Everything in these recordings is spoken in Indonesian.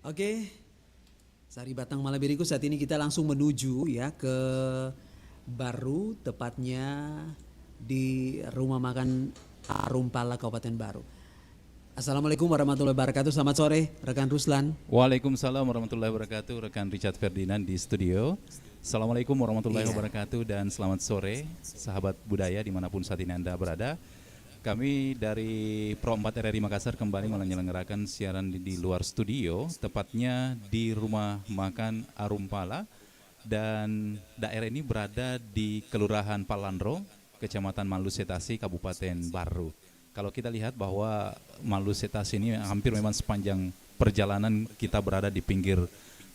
Oke, Sari Batang Malabiriku, saat ini kita langsung menuju ya ke Baru, tepatnya di Rumah Makan Arumpala Kabupaten Baru. Assalamualaikum warahmatullahi wabarakatuh. Selamat sore, rekan Ruslan. Waalaikumsalam warahmatullahi wabarakatuh, rekan Richard Ferdinand di studio. Assalamualaikum warahmatullahi wabarakatuh dan selamat sore sahabat budaya dimanapun saat ini Anda berada. Kami dari Pro 4 RRI Makassar kembali menyelenggarakan siaran di luar studio, tepatnya di Rumah Makan Arumpala, dan daerah ini berada di Kelurahan Palandro, Kecamatan Malusetasi, Kabupaten Baru. Kalau kita lihat bahwa Malusetasi ini hampir memang sepanjang perjalanan kita berada di pinggir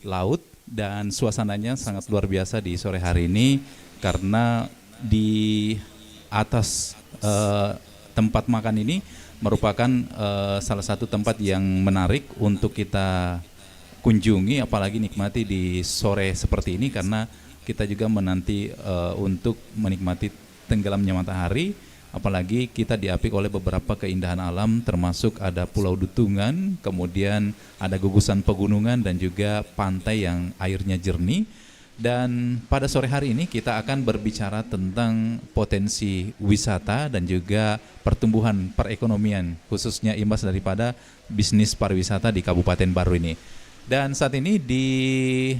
laut, dan suasananya sangat luar biasa di sore hari ini karena di atas tempat makan ini merupakan salah satu tempat yang menarik untuk kita kunjungi, apalagi nikmati di sore seperti ini karena kita juga menanti untuk menikmati tenggelamnya matahari, apalagi kita diapit oleh beberapa keindahan alam termasuk ada Pulau Dutungan, kemudian ada gugusan pegunungan dan juga pantai yang airnya jernih. Dan pada sore hari ini kita akan berbicara tentang potensi wisata dan juga pertumbuhan perekonomian, khususnya imbas daripada bisnis pariwisata di Kabupaten Baru ini. Dan saat ini di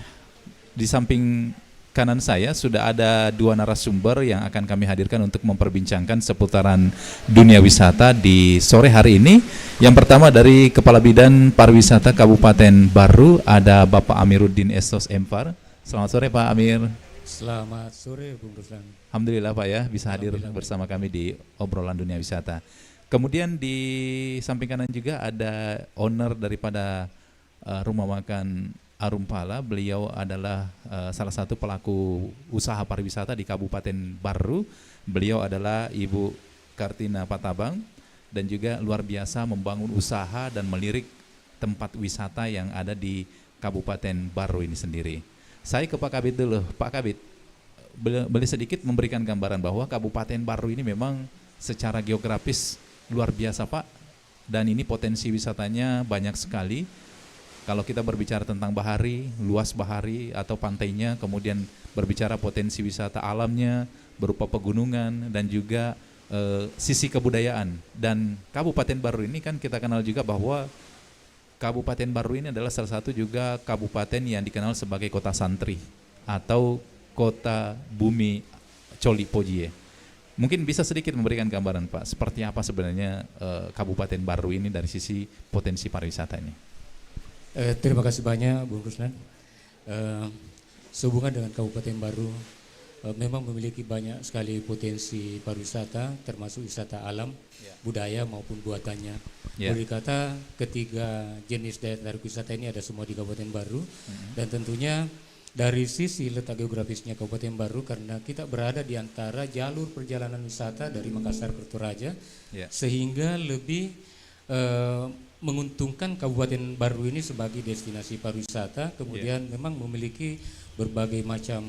samping kanan saya sudah ada dua narasumber yang akan kami hadirkan untuk memperbincangkan seputaran dunia wisata di sore hari ini. Yang pertama dari Kepala Bidan Pariwisata Kabupaten Baru ada Bapak Amiruddin Estos Empar. Selamat sore Pak Amir. Selamat sore Bung Ruslan. Alhamdulillah Pak ya bisa hadir bersama kami di obrolan dunia wisata. Kemudian di samping kanan juga ada owner daripada Rumah Makan Arumpala. Beliau adalah salah satu pelaku usaha pariwisata di Kabupaten Baru. Beliau adalah Ibu Kartina Patabang dan juga luar biasa membangun usaha dan melirik tempat wisata yang ada di Kabupaten Baru ini sendiri. Saya ke Pak Kabit dulu. Pak Kabit, boleh sedikit memberikan gambaran bahwa Kabupaten Baru ini memang secara geografis luar biasa Pak, dan ini potensi wisatanya banyak sekali. Kalau kita berbicara tentang bahari, luas bahari atau pantainya, kemudian berbicara potensi wisata alamnya berupa pegunungan dan juga sisi kebudayaan. Dan Kabupaten Baru ini kan kita kenal juga bahwa Kabupaten Baru ini adalah salah satu juga kabupaten yang dikenal sebagai kota santri atau kota bumi Coli Pojie. Mungkin bisa sedikit memberikan gambaran Pak, seperti apa sebenarnya Kabupaten Baru ini dari sisi potensi pariwisata ini. Terima kasih banyak Bung Ruslan. Sehubungan dengan Kabupaten Baru memang memiliki banyak sekali potensi pariwisata, termasuk wisata alam, budaya maupun buatannya. Boleh dikata ketiga jenis daya tarik wisata ini ada semua di Kabupaten Baru. Dan tentunya dari sisi letak geografisnya Kabupaten Baru, karena kita berada di antara jalur perjalanan wisata dari Makassar ke Toraja, sehingga lebih menguntungkan Kabupaten Baru ini sebagai destinasi pariwisata. Kemudian memang memiliki berbagai macam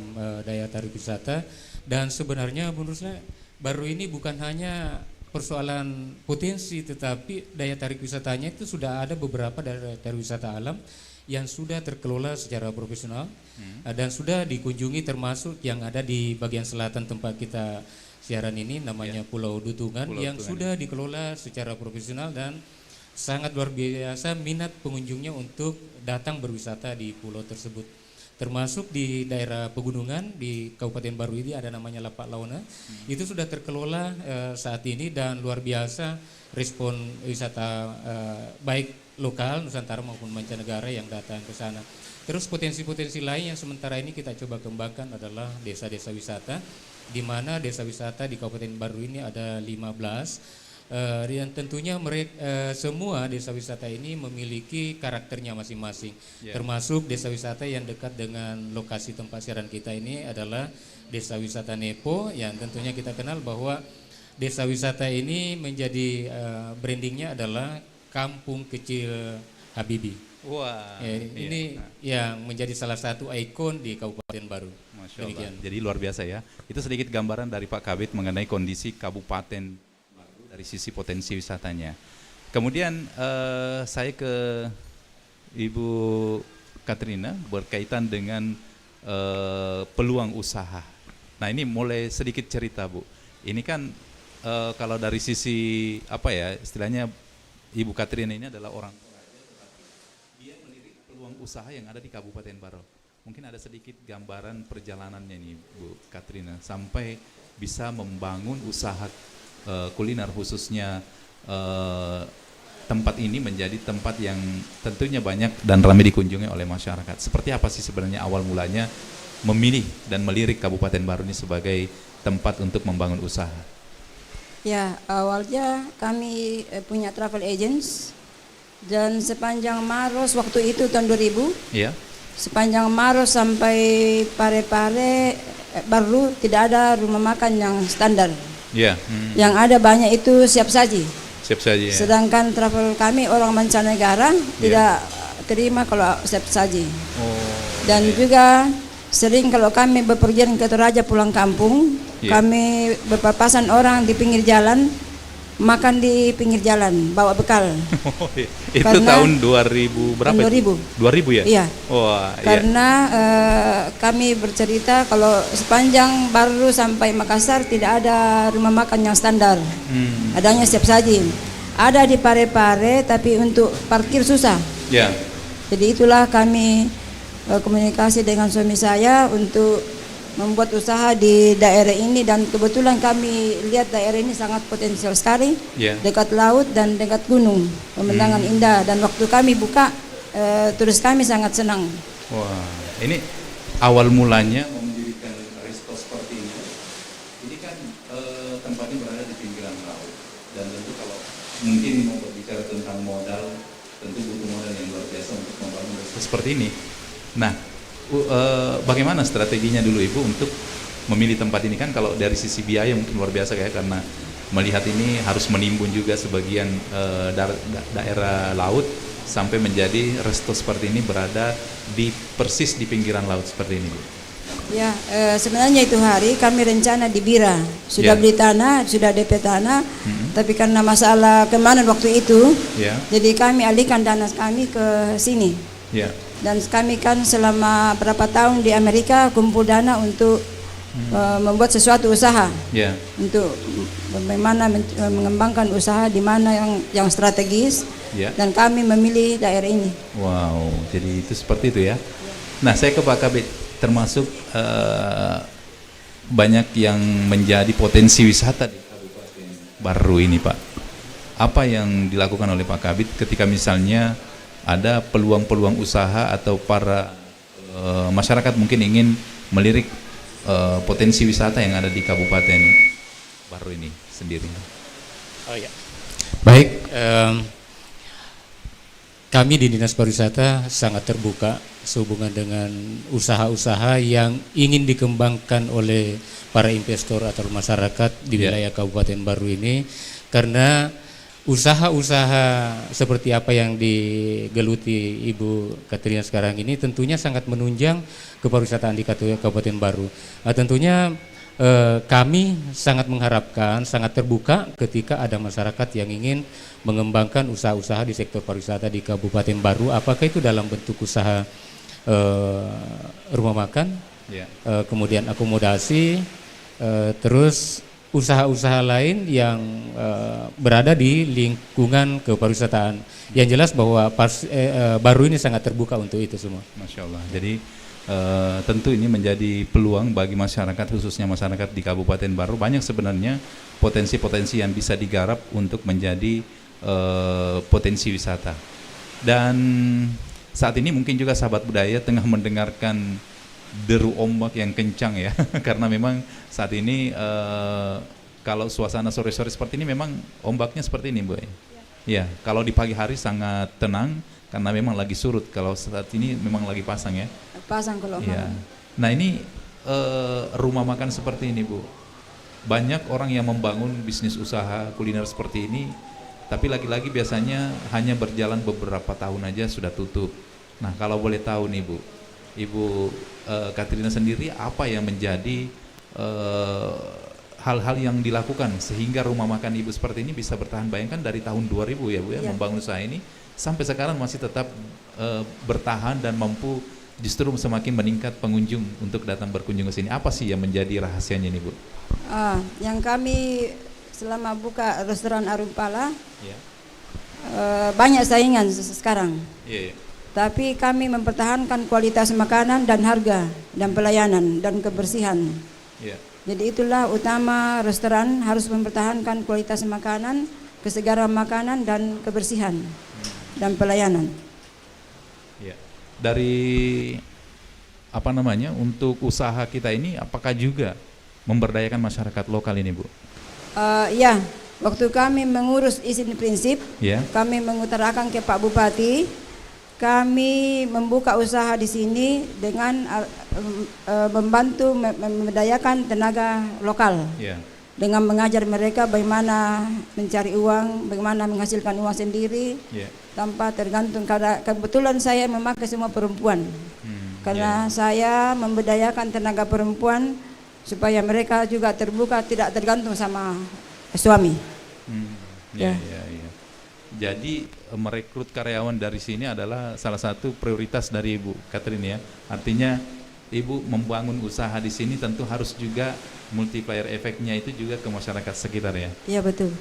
daya tarik wisata. Dan sebenarnya menurut saya Baru ini bukan hanya persoalan potensi, tetapi daya tarik wisatanya itu sudah ada beberapa daya tarik wisata alam yang sudah terkelola secara profesional dan sudah dikunjungi, termasuk yang ada di bagian selatan tempat kita siaran ini namanya Pulau Dutungan, yang sudah dikelola secara profesional dan sangat luar biasa minat pengunjungnya untuk datang berwisata di pulau tersebut. Termasuk di daerah pegunungan di Kabupaten Baru ini ada namanya Lapak Launa. Itu sudah terkelola saat ini dan luar biasa respon wisata baik lokal Nusantara maupun mancanegara yang datang ke sana. Terus potensi-potensi lain yang sementara ini kita coba kembangkan adalah desa-desa wisata, di mana desa wisata di Kabupaten Baru ini ada 15. Dan tentunya mereka semua desa wisata ini memiliki karakternya masing-masing. Termasuk desa wisata yang dekat dengan lokasi tempat siaran kita ini adalah Desa Wisata Nepo, yang tentunya kita kenal bahwa desa wisata ini menjadi brandingnya adalah Kampung Kecil Habibi. Wah, ini yang menjadi salah satu ikon di Kabupaten Baru. Masya Allah. Jadi luar biasa ya. Itu sedikit gambaran dari Pak Kabit mengenai kondisi Kabupaten dari sisi potensi wisatanya. Kemudian saya ke Ibu Katrina berkaitan dengan peluang usaha. Nah ini mulai sedikit cerita Bu. Ini kan kalau dari sisi apa ya istilahnya Ibu Katrina ini adalah orang Toraja, tetapi dia melirik peluang usaha yang ada di Kabupaten Baro. Mungkin ada sedikit gambaran perjalanannya nih Bu Katrina sampai bisa membangun usaha kuliner khususnya tempat ini menjadi tempat yang tentunya banyak dan ramai dikunjungi oleh masyarakat. Seperti apa sih sebenarnya awal mulanya memilih dan melirik Kabupaten Baro ini sebagai tempat untuk membangun usaha? Ya, awalnya kami punya travel agents dan sepanjang Maros waktu itu tahun 2000, Ya. sepanjang Maros sampai Pare-Pare baru tidak ada rumah makan yang standar. Ya. Yang ada banyak itu siap saji. Siap saja ya. Sedangkan travel kami orang mancanegara tidak terima kalau siap saji. Dan juga sering kalau kami bepergian ke Toraja pulang kampung, kami berpapasan orang di pinggir jalan, makan di pinggir jalan, bawa bekal. Itu Karena tahun 2000 berapa? tahun 2000. 2000 ya? Iya. Wah, Karena kami bercerita kalau sepanjang Baru sampai Makassar tidak ada rumah makan yang standar. Adanya siap saji. Ada di Pare-Pare tapi untuk parkir susah. Ya. Jadi itulah kami komunikasi dengan suami saya untuk membuat usaha di daerah ini dan kebetulan kami lihat daerah ini sangat potensial sekali, dekat laut dan dekat gunung, pemandangan indah dan waktu kami buka turis kami sangat senang. Wah, ini awal mulanya mendirikan resto seperti ini. Ini kan tempatnya berada di pinggiran laut dan tentu kalau mungkin mau berbicara tentang modal, tentu butuh modal yang luar biasa untuk membangun resto seperti ini. Nah, bagaimana strateginya dulu Ibu untuk memilih tempat ini? Kan kalau dari sisi biaya mungkin luar biasa kayak karena melihat ini harus menimbun juga sebagian daerah laut sampai menjadi resto seperti ini berada di persis di pinggiran laut seperti ini Bu. Ya, sebenarnya itu hari kami rencana di Bira sudah beli tanah, sudah DP tanah, tapi karena masalah kemanan waktu itu, jadi kami alihkan dana kami ke sini. Dan kami kan selama berapa tahun di Amerika kumpul dana untuk membuat sesuatu usaha, untuk bagaimana mengembangkan usaha di mana yang strategis, dan kami memilih daerah ini. Wow, jadi itu seperti itu ya. Nah, saya ke Pak Kabid, termasuk banyak yang menjadi potensi wisata di Kabupaten Baro ini Pak. Apa yang dilakukan oleh Pak Kabid ketika misalnya ada peluang-peluang usaha atau para masyarakat mungkin ingin melirik potensi wisata yang ada di Kabupaten Baro ini sendiri? Oh ya, baik. Kami di Dinas Pariwisata sangat terbuka sehubungan dengan usaha-usaha yang ingin dikembangkan oleh para investor atau masyarakat di wilayah Kabupaten Baro ini, karena usaha-usaha seperti apa yang digeluti Ibu Katrina sekarang ini tentunya sangat menunjang kepariwisataan di Kabupaten Baro. Nah, tentunya kami sangat mengharapkan, sangat terbuka ketika ada masyarakat yang ingin mengembangkan usaha-usaha di sektor pariwisata di Kabupaten Baro, apakah itu dalam bentuk usaha rumah makan, kemudian akomodasi, terus usaha-usaha lain yang berada di lingkungan kepariwisataan. Yang jelas bahwa Baro ini sangat terbuka untuk itu semua. Masya Allah. Jadi tentu ini menjadi peluang bagi masyarakat, khususnya masyarakat di Kabupaten Baro. Banyak sebenarnya potensi-potensi yang bisa digarap untuk menjadi potensi wisata. Dan saat ini mungkin juga sahabat budaya tengah mendengarkan deru ombak yang kencang ya, karena memang saat ini kalau suasana sore-sore seperti ini memang ombaknya seperti ini Bu. Ya, kalau di pagi hari sangat tenang karena memang lagi surut. Kalau saat ini memang lagi pasang ya. Pasang kalau malam. Nah ini rumah makan seperti ini Bu. Banyak orang yang membangun bisnis usaha kuliner seperti ini, tapi lagi-lagi biasanya hanya berjalan beberapa tahun aja sudah tutup. Nah kalau boleh tahu nih Bu, Ibu Katrina sendiri apa yang menjadi hal-hal yang dilakukan sehingga rumah makan Ibu seperti ini bisa bertahan? Bayangkan dari tahun 2000 ya Bu ya, membangun usaha ini sampai sekarang masih tetap bertahan dan mampu justru semakin meningkat pengunjung untuk datang berkunjung ke sini? Apa sih yang menjadi rahasianya ini, Bu? Yang kami selama buka restoran Arumpala, banyak saingan sekarang. Tapi kami mempertahankan kualitas makanan dan harga dan pelayanan dan kebersihan. Jadi itulah utama restoran, harus mempertahankan kualitas makanan, kesegaran makanan dan kebersihan dan pelayanan. Dari untuk usaha kita ini apakah juga memberdayakan masyarakat lokal ini, Bu? Ya, waktu kami mengurus izin prinsip, kami mengutarakan ke Pak Bupati, kami membuka usaha di sini dengan membantu memberdayakan tenaga lokal, dengan mengajar mereka bagaimana mencari uang, bagaimana menghasilkan uang sendiri, tanpa tergantung. Karena kebetulan saya memakai semua perempuan, karena saya memberdayakan tenaga perempuan supaya mereka juga terbuka, tidak tergantung sama suami. Jadi merekrut karyawan dari sini adalah salah satu prioritas dari Ibu Catherine, ya. Artinya Ibu membangun usaha di sini tentu harus juga multiplier efeknya itu juga ke masyarakat sekitar, ya. Iya, betul.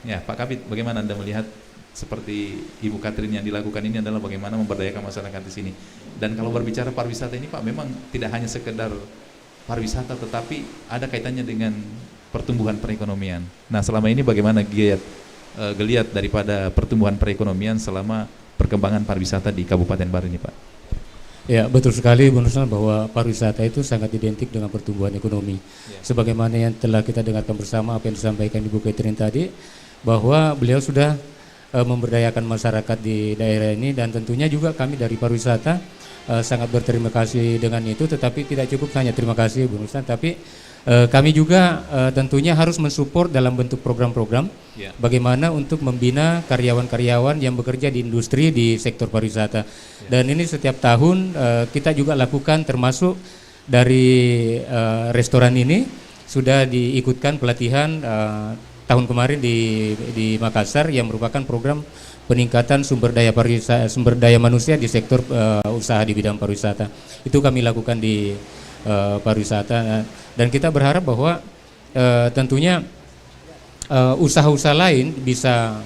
Ya, Pak Kabid, bagaimana Anda melihat seperti Ibu Catherine yang dilakukan ini adalah bagaimana memberdayakan masyarakat di sini? Dan kalau berbicara pariwisata ini, Pak, memang tidak hanya sekedar pariwisata, tetapi ada kaitannya dengan pertumbuhan perekonomian. Nah, selama ini bagaimana geliat daripada pertumbuhan perekonomian selama perkembangan pariwisata di Kabupaten Baru ini, Pak? Ya, betul sekali Bu Nursan, bahwa pariwisata itu sangat identik dengan pertumbuhan ekonomi. Sebagaimana yang telah kita dengarkan bersama apa yang disampaikan Ibu Catherine tadi, bahwa beliau sudah memberdayakan masyarakat di daerah ini, dan tentunya juga kami dari pariwisata sangat berterima kasih dengan itu. Tetapi tidak cukup hanya terima kasih Bu Nursan, tapi kami juga tentunya harus mensupport dalam bentuk program-program bagaimana untuk membina karyawan-karyawan yang bekerja di industri di sektor pariwisata. Dan ini setiap tahun kita juga lakukan, termasuk dari restoran ini sudah diikutkan pelatihan tahun kemarin di Makassar yang merupakan program peningkatan sumber daya manusia di sektor usaha di bidang pariwisata. Itu kami lakukan di pariwisata, dan kita berharap bahwa tentunya usaha-usaha lain bisa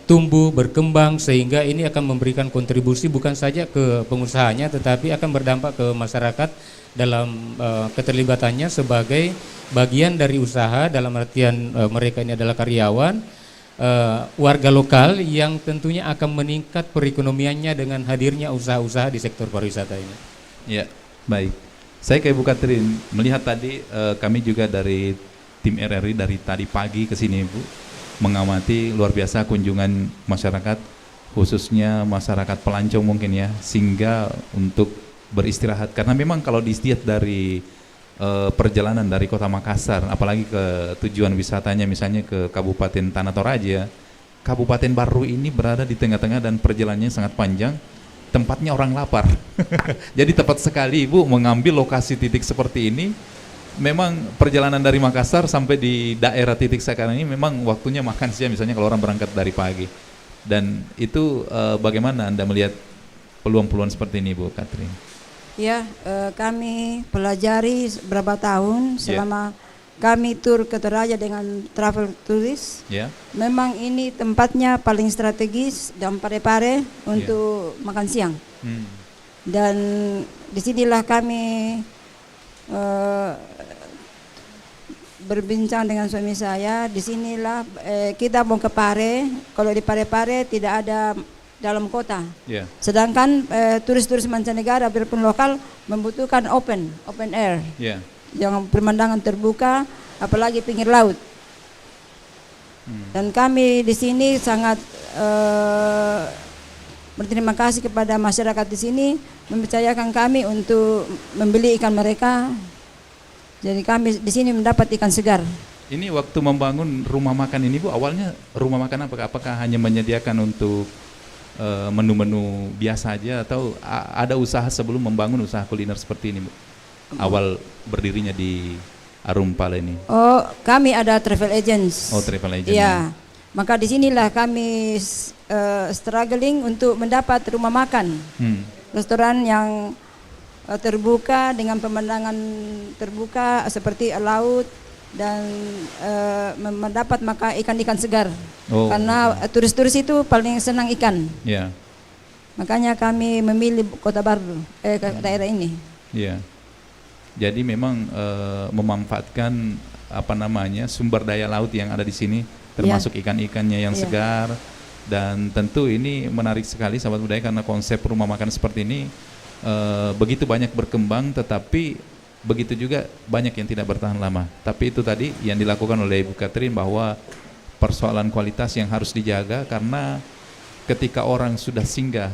tumbuh berkembang, sehingga ini akan memberikan kontribusi bukan saja ke pengusahanya tetapi akan berdampak ke masyarakat dalam keterlibatannya sebagai bagian dari usaha, dalam artian mereka ini adalah karyawan warga lokal yang tentunya akan meningkat perekonomiannya dengan hadirnya usaha-usaha di sektor pariwisata ini. Ya, baik. Saya ke Ibu Catherine, melihat tadi kami juga dari tim RRI dari tadi pagi ke sini, Bu, mengamati luar biasa kunjungan masyarakat, khususnya masyarakat pelancong mungkin, ya, singgah untuk beristirahat. Karena memang kalau dilihat dari perjalanan dari Kota Makassar, apalagi ke tujuan wisatanya misalnya ke Kabupaten Tanah Toraja, Kabupaten Baru ini berada di tengah-tengah dan perjalanannya sangat panjang. Tempatnya orang lapar. Jadi tepat sekali Ibu mengambil lokasi titik seperti ini. Memang perjalanan dari Makassar sampai di daerah titik sekarang ini memang waktunya makan siang, misalnya kalau orang berangkat dari pagi. Dan itu bagaimana Anda melihat peluang-peluang seperti ini, Bu Catherine? Ya, kami pelajari berapa tahun selama kami tur ke Toraja dengan travel turis. Memang ini tempatnya paling strategis dan pare-pare untuk makan siang. Dan disinilah kami berbincang dengan suami saya. Disinilah kita mau ke Pare. Kalau di Pare-Pare tidak ada dalam kota. Sedangkan turis-turis mancanegara biarpun lokal membutuhkan open air. Yang pemandangan terbuka, apalagi pinggir laut. Dan kami di sini sangat berterima kasih kepada masyarakat di sini, mempercayakan kami untuk membeli ikan mereka. Jadi kami di sini mendapat ikan segar. Ini waktu membangun rumah makan ini, Bu, awalnya rumah makan apakah hanya menyediakan untuk menu-menu biasa aja, atau ada usaha sebelum membangun usaha kuliner seperti ini, Bu? Awal berdirinya di Arumpala ini. Oh, kami ada travel agents. Oh, travel agent. Ya. Maka disinilah kami struggling untuk mendapat rumah makan, restoran yang terbuka dengan pemandangan terbuka seperti laut dan mendapat maka ikan-ikan segar. Karena turis-turis itu paling senang ikan. Makanya kami memilih Kota Baru, daerah ini. Jadi memang memanfaatkan sumber daya laut yang ada di sini, termasuk ikan-ikannya yang segar, dan tentu ini menarik sekali sahabat budaya karena konsep rumah makan seperti ini begitu banyak berkembang, tetapi begitu juga banyak yang tidak bertahan lama. Tapi itu tadi yang dilakukan oleh Ibu Katrin, bahwa persoalan kualitas yang harus dijaga, karena ketika orang sudah singgah,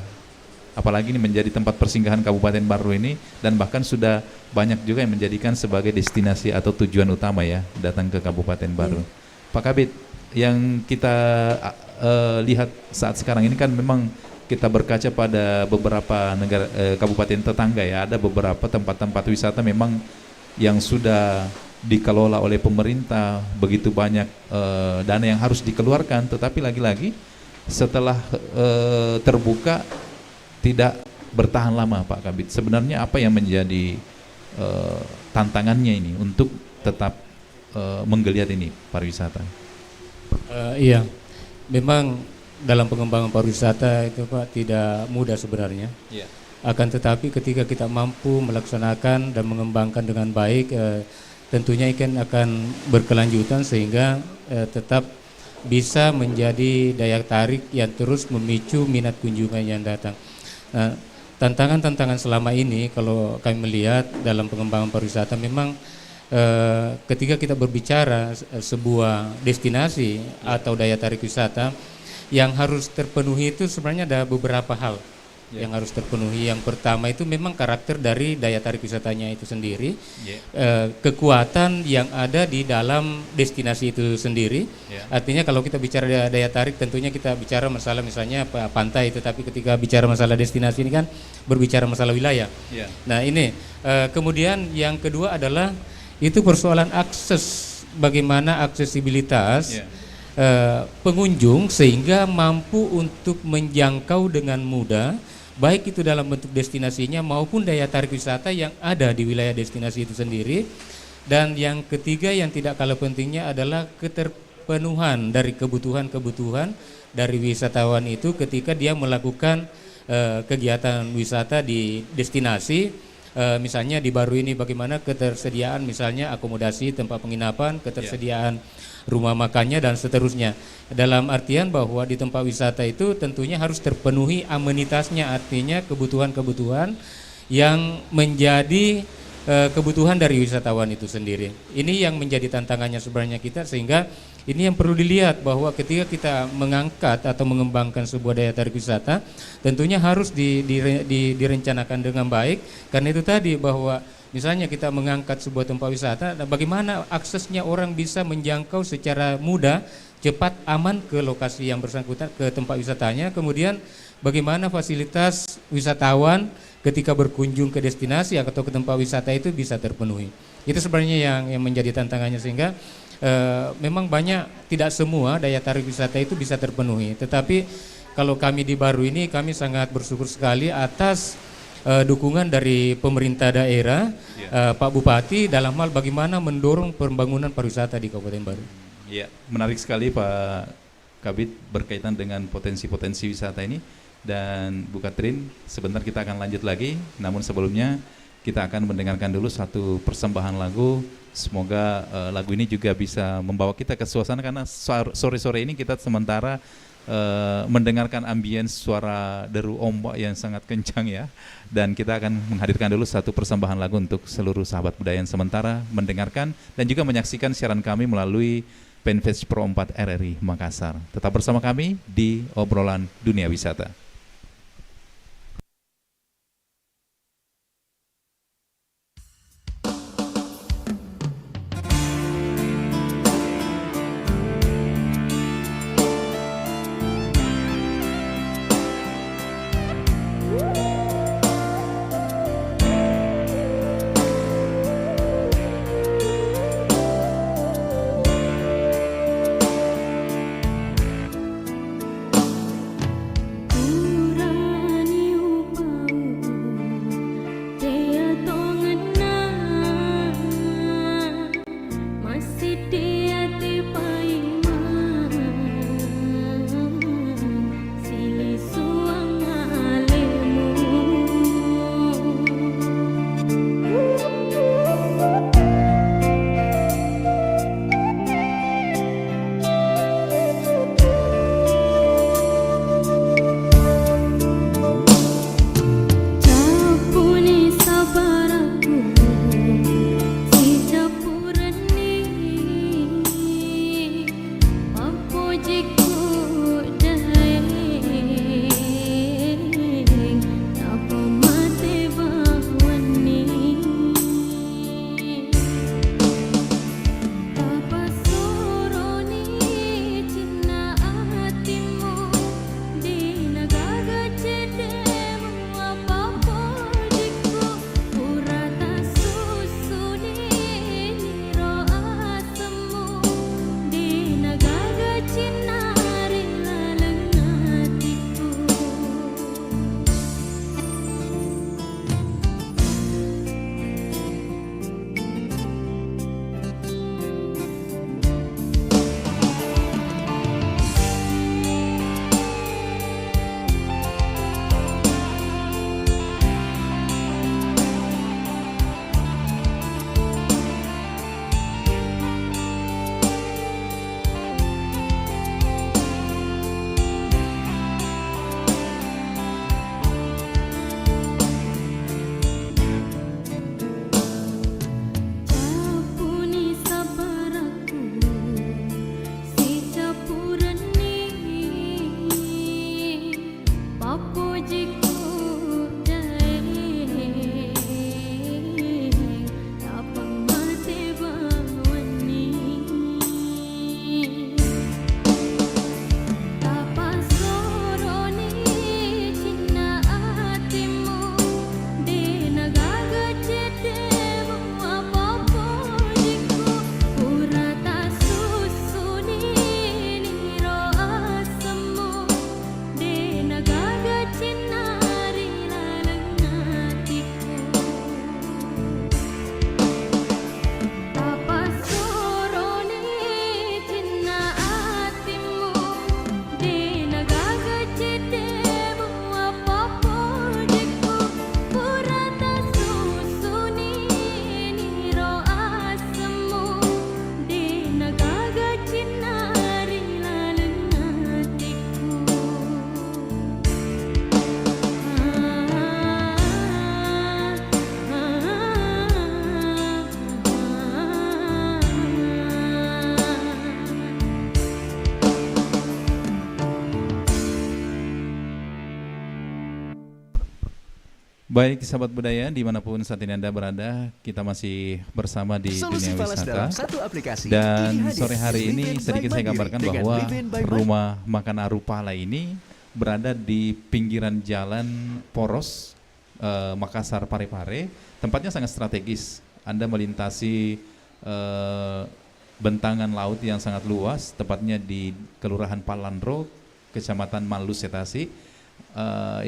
apalagi ini menjadi tempat persinggahan Kabupaten Baru ini, dan bahkan sudah banyak juga yang menjadikan sebagai destinasi atau tujuan utama ya datang ke Kabupaten Baru. Pak Kabid, yang kita lihat saat sekarang ini kan memang kita berkaca pada beberapa negara kabupaten tetangga ya, ada beberapa tempat-tempat wisata memang yang sudah dikelola oleh pemerintah, begitu banyak dana yang harus dikeluarkan, tetapi lagi-lagi setelah terbuka tidak bertahan lama, Pak Kabid. Sebenarnya apa yang menjadi tantangannya ini untuk tetap menggeliat ini pariwisata? Iya, memang dalam pengembangan pariwisata itu Pak tidak mudah sebenarnya. Akan tetapi ketika kita mampu melaksanakan dan mengembangkan dengan baik, tentunya akan berkelanjutan sehingga tetap bisa menjadi daya tarik yang terus memicu minat kunjungan yang datang. Nah, tantangan-tantangan selama ini kalau kami melihat dalam pengembangan pariwisata memang ketika kita berbicara sebuah destinasi atau daya tarik wisata, yang harus terpenuhi itu sebenarnya ada beberapa hal yang harus terpenuhi. Yang pertama itu memang karakter dari daya tarik wisatanya itu sendiri, kekuatan yang ada di dalam destinasi itu sendiri. Artinya kalau kita bicara daya tarik, tentunya kita bicara masalah misalnya pantai, tetapi ketika bicara masalah destinasi ini kan berbicara masalah wilayah. Nah ini kemudian yang kedua adalah itu persoalan akses, bagaimana aksesibilitas pengunjung sehingga mampu untuk menjangkau dengan mudah, baik itu dalam bentuk destinasinya maupun daya tarik wisata yang ada di wilayah destinasi itu sendiri. Dan yang ketiga yang tidak kalah pentingnya adalah keterpenuhan dari kebutuhan-kebutuhan dari wisatawan itu ketika dia melakukan kegiatan wisata di destinasi. Misalnya di Baru ini bagaimana ketersediaan misalnya akomodasi, tempat penginapan, ketersediaan rumah makannya dan seterusnya. Dalam artian bahwa di tempat wisata itu tentunya harus terpenuhi amenitasnya, artinya kebutuhan-kebutuhan yang menjadi kebutuhan dari wisatawan itu sendiri. Ini yang menjadi tantangannya sebenarnya kita, sehingga ini yang perlu dilihat bahwa ketika kita mengangkat atau mengembangkan sebuah daya tarik wisata, tentunya harus direncanakan dengan baik. Karena itu tadi bahwa misalnya kita mengangkat sebuah tempat wisata, bagaimana aksesnya orang bisa menjangkau secara mudah, cepat, aman ke lokasi yang bersangkutan, ke tempat wisatanya. Kemudian bagaimana fasilitas wisatawan ketika berkunjung ke destinasi atau ke tempat wisata itu bisa terpenuhi. Itu sebenarnya yang menjadi tantangannya, sehingga memang banyak, tidak semua daya tarik wisata itu bisa terpenuhi. Tetapi kalau kami di Baru ini, kami sangat bersyukur sekali atas dukungan dari pemerintah daerah, Pak Bupati, dalam hal bagaimana mendorong pembangunan pariwisata di Kabupaten Baru. Iya, menarik sekali Pak Kabid berkaitan dengan potensi-potensi wisata ini. Dan Bu Katrin, sebentar kita akan lanjut lagi, namun sebelumnya kita akan mendengarkan dulu satu persembahan lagu. Semoga lagu ini juga bisa membawa kita ke suasana, karena sore-sore ini kita sementara mendengarkan ambience suara deru ombak yang sangat kencang ya. Dan kita akan menghadirkan dulu satu persembahan lagu untuk seluruh sahabat budaya yang sementara mendengarkan dan juga menyaksikan siaran kami melalui Fanpage Pro 4 RRI Makassar. Tetap bersama kami di Obrolan Dunia Wisata. Baik, sahabat budaya dimanapun saat ini Anda berada, kita masih bersama di Solusi dunia falas wisata. dalam satu aplikasi. Dan Kini hadir sore hari ini Livin sedikit by saya Mandiri gambarkan dengan bahwa Livin by rumah makan Arupala ini berada di pinggiran jalan poros Makassar Parepare. Tempatnya sangat strategis. Anda melintasi bentangan laut yang sangat luas, tepatnya di Kelurahan Palandro, Kecamatan Malus Setasi.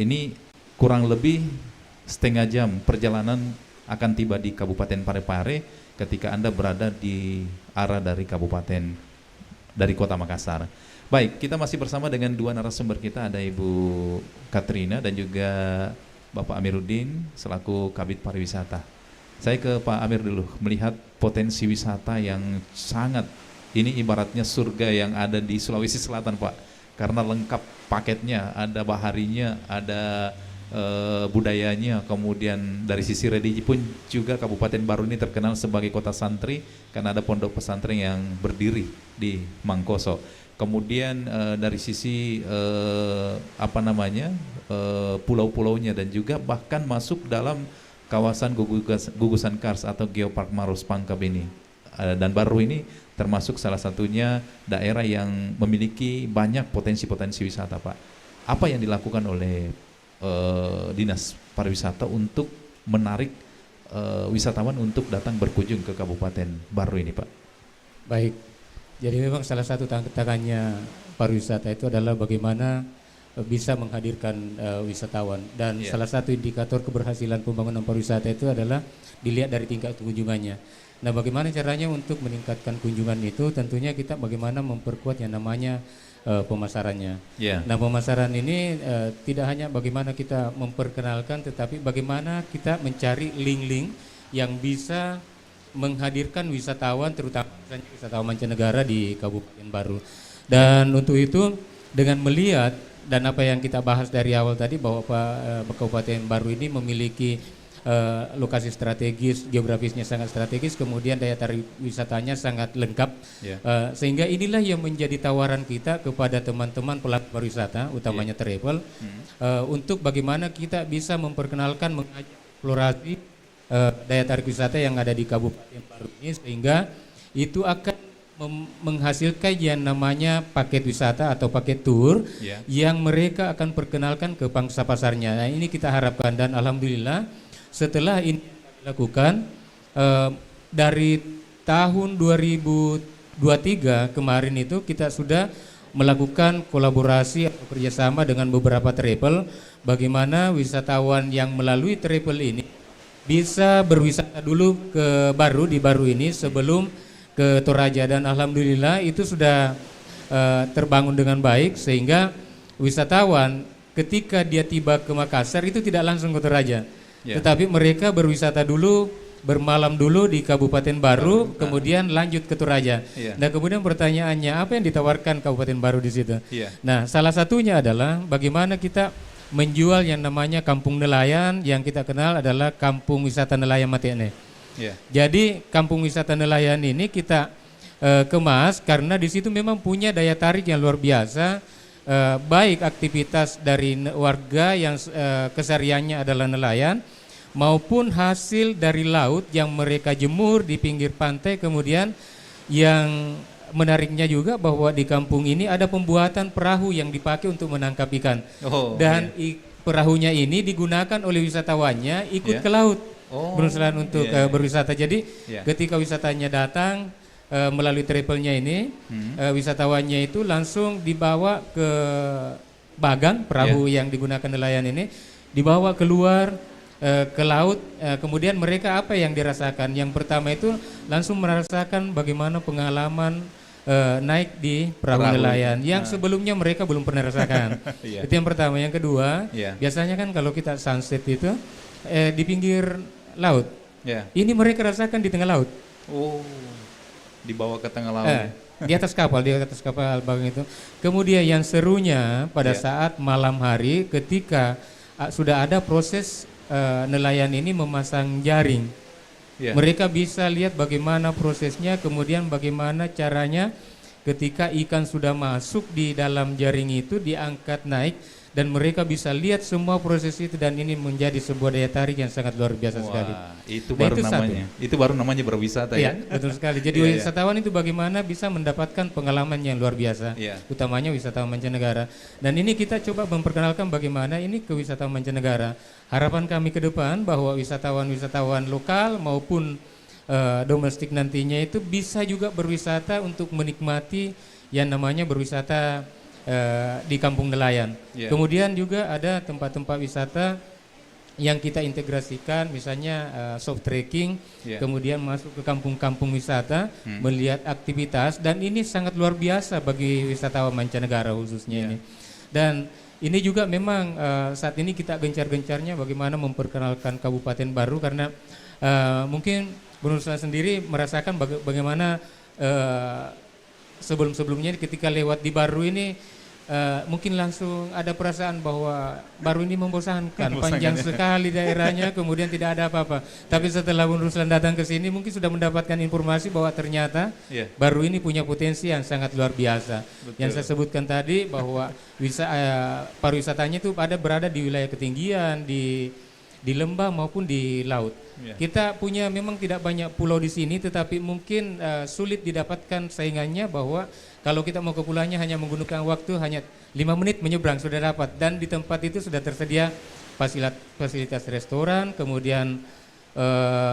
Ini kurang lebih setengah jam perjalanan akan tiba di Kabupaten Parepare ketika Anda berada di arah dari kota Makassar. Baik, kita masih bersama dengan dua narasumber kita, ada Ibu Katrina dan juga Bapak Amiruddin selaku Kabid Pariwisata. Saya ke Pak Amir dulu, melihat potensi wisata yang sangat, ini ibaratnya surga yang ada di Sulawesi Selatan, Pak, karena lengkap paketnya, ada baharinya, ada budayanya, kemudian dari sisi religi pun juga Kabupaten Baru ini terkenal sebagai kota santri karena ada pondok pesantren yang berdiri di Mangkoso. Kemudian dari sisi pulau-pulaunya dan juga bahkan masuk dalam kawasan gugusan kars atau Geopark Maros Pangkep ini. Dan Baru ini termasuk salah satunya daerah yang memiliki banyak potensi-potensi wisata, Pak. Apa yang dilakukan oleh Dinas Pariwisata untuk menarik wisatawan untuk datang berkunjung ke Kabupaten Baru ini, Pak? Baik, jadi memang salah satu tantangannya pariwisata itu adalah bagaimana bisa menghadirkan wisatawan, dan salah satu indikator keberhasilan pembangunan pariwisata itu adalah dilihat dari tingkat kunjungannya. Nah, bagaimana caranya untuk meningkatkan kunjungan itu? Tentunya kita bagaimana memperkuat yang namanya pemasarannya. Nah, pemasaran ini tidak hanya bagaimana kita memperkenalkan, tetapi bagaimana kita mencari link-link yang bisa menghadirkan wisatawan, terutama wisatawan mancanegara di Kabupaten Baru. Dan untuk itu dengan melihat dan apa yang kita bahas dari awal tadi bahwa Kabupaten Baru ini memiliki lokasi strategis, geografisnya sangat strategis, kemudian daya tarik wisatanya sangat lengkap, sehingga inilah yang menjadi tawaran kita kepada teman-teman pelaku pariwisata, utamanya travel, untuk bagaimana kita bisa memperkenalkan, mengeksplorasi daya tarik wisata yang ada di Kabupaten Baru ini, sehingga itu akan menghasilkan yang namanya paket wisata atau paket tour yang mereka akan perkenalkan ke pangsa pasarnya. Nah, ini kita harapkan, dan alhamdulillah setelah ini dilakukan dari tahun 2023 kemarin itu kita sudah melakukan kolaborasi atau kerjasama dengan beberapa travel, bagaimana wisatawan yang melalui travel ini bisa berwisata dulu ke Baru, di Baru ini sebelum ke Toraja, dan alhamdulillah itu sudah terbangun dengan baik, sehingga wisatawan ketika dia tiba ke Makassar itu tidak langsung ke Toraja. Tetapi mereka berwisata dulu, bermalam dulu di Kabupaten Baru, kemudian lanjut ke Toraja. Nah, kemudian pertanyaannya, apa yang ditawarkan Kabupaten Baru di situ? Nah, salah satunya adalah bagaimana kita menjual yang namanya kampung nelayan, yang kita kenal adalah kampung wisata nelayan Matene. Jadi kampung wisata nelayan ini kita kemas karena di situ memang punya daya tarik yang luar biasa. Baik aktivitas dari warga yang kesehariannya adalah nelayan, maupun hasil dari laut yang mereka jemur di pinggir pantai. Kemudian yang menariknya juga bahwa di kampung ini ada pembuatan perahu yang dipakai untuk menangkap ikan, dan perahunya ini digunakan oleh wisatawannya ikut ke laut berusaha untuk berwisata. Jadi ketika wisatanya datang melalui travelnya ini, wisatawannya itu langsung dibawa ke bagang perahu yang digunakan nelayan ini, dibawa keluar ke laut. Kemudian mereka apa yang dirasakan? Yang pertama itu langsung merasakan bagaimana pengalaman naik di perahu nelayan yang sebelumnya mereka belum pernah rasakan. Itu yang pertama. Yang kedua, biasanya kan kalau kita sunset itu di pinggir laut, ini mereka rasakan di tengah laut. Dibawa ke tengah laut. Di atas kapal bagang itu. Kemudian yang serunya pada saat malam hari ketika sudah ada proses nelayan ini memasang jaring. Mereka bisa lihat bagaimana prosesnya, kemudian bagaimana caranya ketika ikan sudah masuk di dalam jaring itu diangkat naik dan mereka bisa lihat semua proses itu, dan ini menjadi sebuah daya tarik yang sangat luar biasa sekali. Itu Nah, baru itu satu. namanya. Itu baru namanya berwisata Iya, ya. betul sekali. Jadi Iya, iya. wisatawan itu bagaimana bisa mendapatkan pengalaman yang luar biasa, Iya. utamanya wisatawan mancanegara. Dan ini kita coba memperkenalkan bagaimana ini ke wisatawan mancanegara. Harapan kami ke depan bahwa wisatawan-wisatawan lokal maupun domestik nantinya itu bisa juga berwisata untuk menikmati yang namanya berwisata di kampung nelayan. Iya. Kemudian juga ada tempat-tempat wisata yang kita integrasikan, misalnya soft trekking, Yeah. kemudian masuk ke kampung-kampung wisata, melihat aktivitas, dan ini sangat luar biasa bagi wisatawan mancanegara khususnya ini. Dan ini juga memang saat ini kita gencar-gencarnya bagaimana memperkenalkan Kabupaten Baru, karena mungkin Bu Nur Ruslan sendiri merasakan bagaimana sebelum-sebelumnya ketika lewat di Baru ini mungkin langsung ada perasaan bahwa Baru ini membosankan, panjang sekali daerahnya, kemudian tidak ada apa-apa. Tapi setelah Bu Nur Ruslan datang ke sini mungkin sudah mendapatkan informasi bahwa ternyata Baru ini punya potensi yang sangat luar biasa. Betul. Yang saya sebutkan tadi bahwa pariwisatanya itu berada di wilayah ketinggian, di lembah maupun di laut. Kita punya memang tidak banyak pulau di sini, tetapi mungkin sulit didapatkan saingannya, bahwa kalau kita mau ke pulaunya hanya menggunakan waktu hanya 5 menit menyeberang sudah dapat, dan di tempat itu sudah tersedia fasilitas restoran, kemudian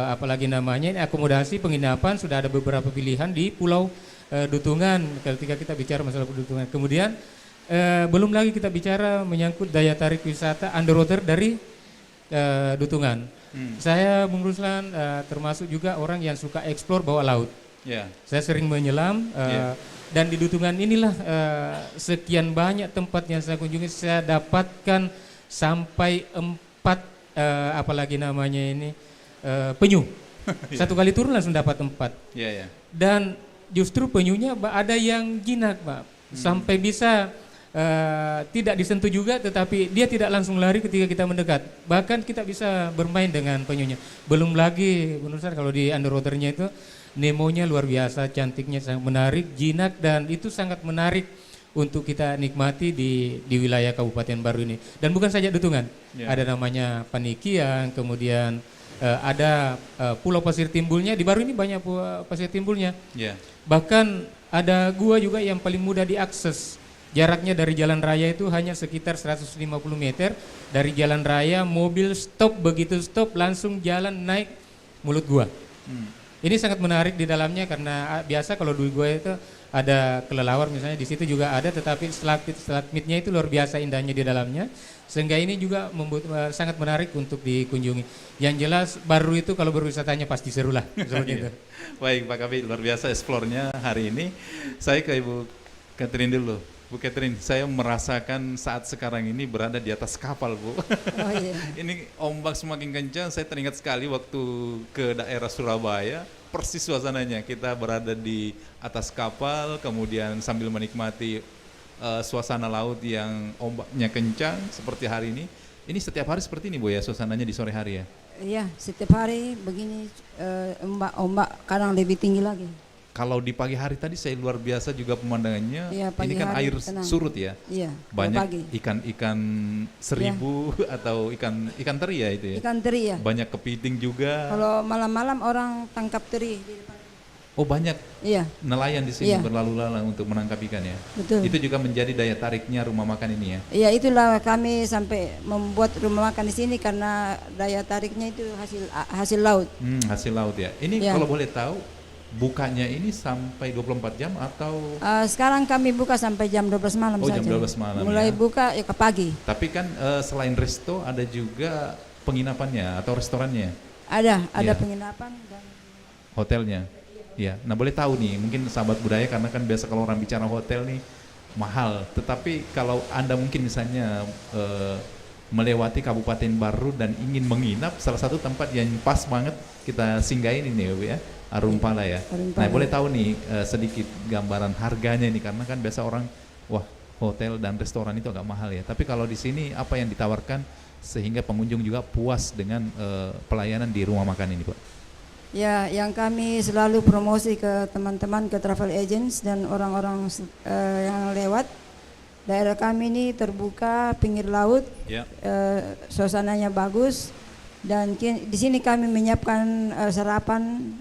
apalagi namanya ini akomodasi penginapan, sudah ada beberapa pilihan di Pulau Dutungan ketika kita bicara masalah Dutungan. Kemudian belum lagi kita bicara menyangkut daya tarik wisata underwater dari Dutungan. Saya Bung Ruslan termasuk juga orang yang suka eksplor bawah laut. Saya sering menyelam dan di Dutungan inilah sekian banyak tempat yang saya kunjungi, saya dapatkan sampai 4 apalagi namanya ini penyu. Satu kali turun langsung dapat 4. Dan justru penyunya ada yang jinak, Pak. Sampai bisa tidak disentuh juga, tetapi dia tidak langsung lari ketika kita mendekat. Bahkan kita bisa bermain dengan penyunya. Belum lagi menurut saya kalau di underwaternya itu Nemonya luar biasa, cantiknya sangat menarik, jinak, dan itu sangat menarik untuk kita nikmati di wilayah Kabupaten Baru ini. Dan bukan saja Dutungan, ada namanya Panikian, kemudian ada Pulau Pasir Timbulnya. Di Baru ini banyak pasir timbulnya. Bahkan ada gua juga yang paling mudah diakses. Jaraknya dari jalan raya itu hanya sekitar 150 meter. Dari jalan raya mobil stop, begitu stop langsung jalan naik mulut gua. Ini sangat menarik di dalamnya, karena biasa kalau di gua itu ada kelelawar misalnya, di situ juga ada, tetapi stalagmitnya itu luar biasa indahnya di dalamnya, sehingga ini juga sangat menarik untuk dikunjungi. Yang jelas Baru itu kalau berwisatanya pasti seru lah seperti itu. Baik Pak Kabid, luar biasa eksplornya hari ini. Saya ke Ibu Catherine dulu. Bu Catherine, saya merasakan saat sekarang ini berada di atas kapal, Bu. Oh, iya. Ini ombak semakin kencang, saya teringat sekali waktu ke daerah Surabaya, persis suasananya. Kita berada di atas kapal, kemudian sambil menikmati suasana laut yang ombaknya kencang seperti hari ini. Ini setiap hari seperti ini, Bu, ya, suasananya di sore hari ya? Iya, setiap hari begini, ombak kadang lebih tinggi lagi. Kalau di pagi hari tadi saya luar biasa juga pemandangannya. Iya, pagi ini kan hari air tenang. surut ya. Iya, Banyak pagi. ikan-ikan seribu atau ikan teri ya itu ya. Ikan teri ya. Banyak kepiting juga. Kalau malam-malam orang tangkap teri di depan. Oh, banyak Iya, nelayan di sini Iya. berlalu lalang untuk menangkap ikan ya. betul. Itu juga menjadi daya tariknya rumah makan ini ya. Iya, itulah kami sampai membuat rumah makan di sini, karena daya tariknya itu hasil laut. Hasil laut ya. Ini Iya. kalau boleh tahu bukanya ini sampai 24 jam atau Sekarang kami buka sampai jam 12 malam jam saja. 12 malam Mulai ya. buka ya ke pagi. Tapi kan selain resto ada juga penginapannya atau restorannya, Ada Iya. penginapan dan hotelnya. Ya, nah boleh tahu nih, mungkin sahabat budaya, karena kan biasa kalau orang bicara hotel nih mahal. Tetapi kalau Anda mungkin misalnya melewati Kabupaten Baru dan ingin menginap, salah satu tempat yang pas banget kita singgahin ini ya, Arumpala ya. Arumpala. Nah boleh tahu nih sedikit gambaran harganya nih, karena kan biasa orang, wah hotel dan restoran itu agak mahal ya. Tapi kalau di sini apa yang ditawarkan sehingga pengunjung juga puas dengan pelayanan di rumah makan ini, Pak? Ya, yang kami selalu promosi ke teman-teman, ke travel agents dan orang-orang yang lewat. Daerah kami ini terbuka, pinggir laut, suasananya bagus, dan di sini kami menyiapkan sarapan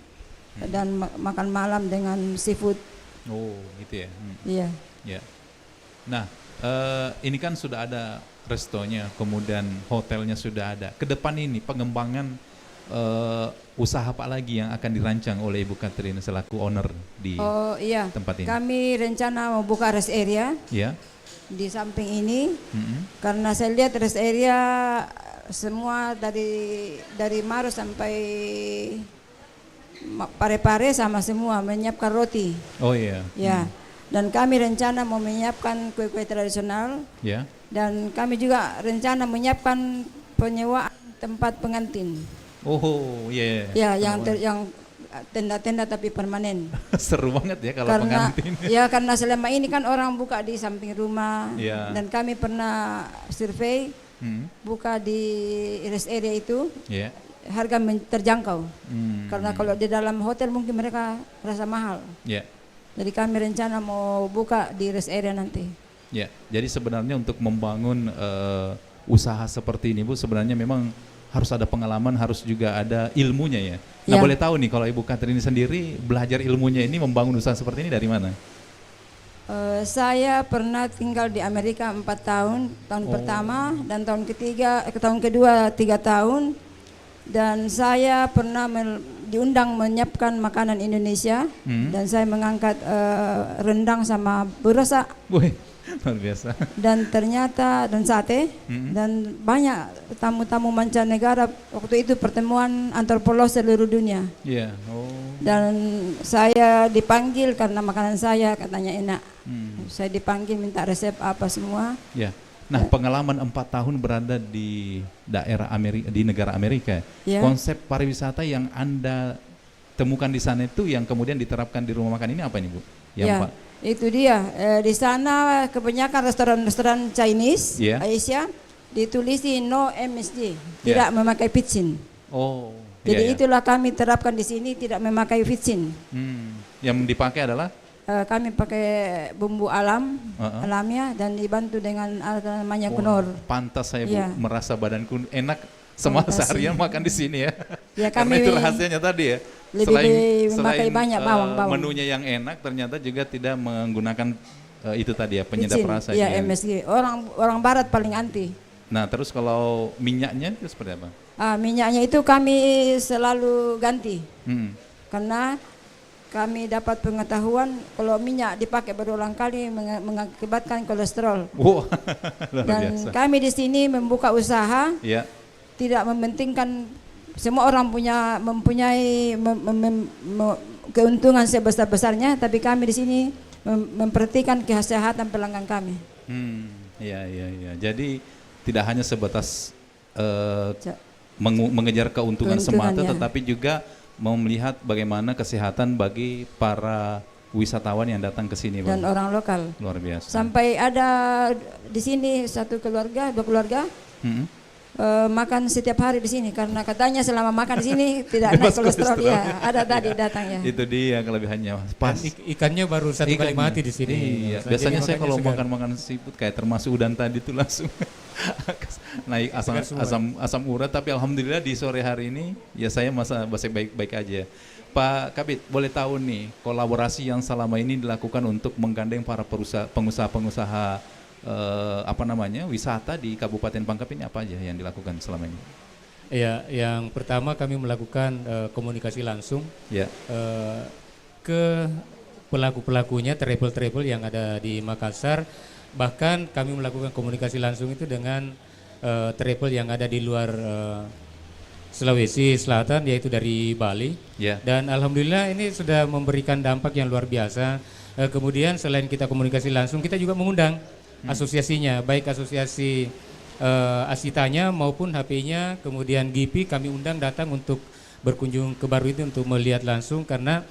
dan makan malam dengan seafood. Oh, gitu ya. Iya. Ya. Nah, ini kan sudah ada restonya, kemudian hotelnya sudah ada. Ke depan ini pengembangan usaha apa lagi yang akan dirancang oleh Ibu Catherine selaku owner di tempat ini? Kami rencana mau buka rest area di samping ini, karena saya lihat rest area semua dari Maros sampai Parepare sama semua menyiapkan roti. Oh iya. Ya. Dan kami rencana mau menyiapkan kue-kue tradisional. Ya. Dan kami juga rencana menyiapkan penyewaan tempat pengantin. Oh, iya. Ya, yang tenda-tenda tapi permanen. Seru banget ya kalau pengantin. Ya, karena selama ini kan orang buka di samping rumah. Dan kami pernah survei buka di rest area itu. Harga terjangkau. Karena kalau di dalam hotel mungkin mereka rasa mahal. Jadi kami rencana mau buka di rest area nanti. Ya, jadi sebenarnya untuk membangun usaha seperti ini Bu, sebenarnya memang harus ada pengalaman, harus juga ada ilmunya ya. Nah, boleh tahu nih kalau Ibu Catherine sendiri belajar ilmunya ini membangun usaha seperti ini dari mana? Saya pernah tinggal di Amerika 4 tahun, pertama dan tahun kedua 3 tahun, dan saya pernah diundang menyiapkan makanan Indonesia dan saya mengangkat rendang sama burasa. Luar biasa. Dan ternyata dan sate dan banyak tamu-tamu mancanegara waktu itu pertemuan antropolog seluruh dunia. Dan saya dipanggil karena makanan saya katanya enak. Saya dipanggil minta resep apa semua. Nah, pengalaman 4 tahun berada di daerah Amerika, di negara Amerika. Konsep pariwisata yang Anda temukan di sana itu yang kemudian diterapkan di rumah makan ini apa nih Bu? Itu dia, di sana kebanyakan restoran-restoran Chinese, Asia ditulisi no MSG, tidak memakai pitchin. Jadi itulah kami terapkan di sini, tidak memakai pitchin. Yang dipakai adalah? Kami pakai bumbu alamiah dan dibantu dengan namanya Knorr. Pantas saya Bu merasa badanku enak semua seharian makan di sini ya. Kami karena itu rahasianya tadi ya. Selain banyak bawang. Menunya yang enak ternyata juga tidak menggunakan itu tadi ya penyedap rasa. MSG. Orang barat paling anti. Nah, terus kalau minyaknya itu seperti apa? Minyaknya itu kami selalu ganti. Karena kami dapat pengetahuan kalau minyak dipakai berulang kali mengakibatkan kolesterol. Dan biasa. Kami di sini membuka usaha, tidak mementingkan semua orang mempunyai keuntungan sebesar-besarnya, tapi kami di sini memperhatikan kesehatan pelanggan kami. Jadi tidak hanya sebatas mengejar keuntungan semata, tetapi juga mau melihat bagaimana kesehatan bagi para wisatawan yang datang ke sini dan orang lokal. Luar biasa. Sampai ada di sini 2 keluarga makan setiap hari di sini karena katanya selama makan di sini tidak naik kolesterol. Ada tadi datang ya. Itu dia kelebihannya. Pas ikannya baru 1 kali mati di sini. Biasanya saya kalau makan seafood kayak termasuk udang tadi itu langsung naik asam urat, tapi alhamdulillah di sore hari ini ya saya masih baik-baik aja. Pak Kabid, boleh tahu nih kolaborasi yang selama ini dilakukan untuk menggandeng para pengusaha-pengusaha wisata di Kabupaten Pangkep ini apa aja yang dilakukan selama ini? Yang pertama kami melakukan komunikasi langsung ke pelaku-pelakunya, travel-travel yang ada di Makassar. Bahkan kami melakukan komunikasi langsung itu dengan travel yang ada di luar Sulawesi Selatan, yaitu dari Bali. Dan alhamdulillah ini sudah memberikan dampak yang luar biasa. Kemudian selain kita komunikasi langsung, kita juga mengundang asosiasinya, baik asosiasi Asitanya maupun HP-nya, kemudian GIPI kami undang datang untuk berkunjung ke Baru itu untuk melihat langsung, karena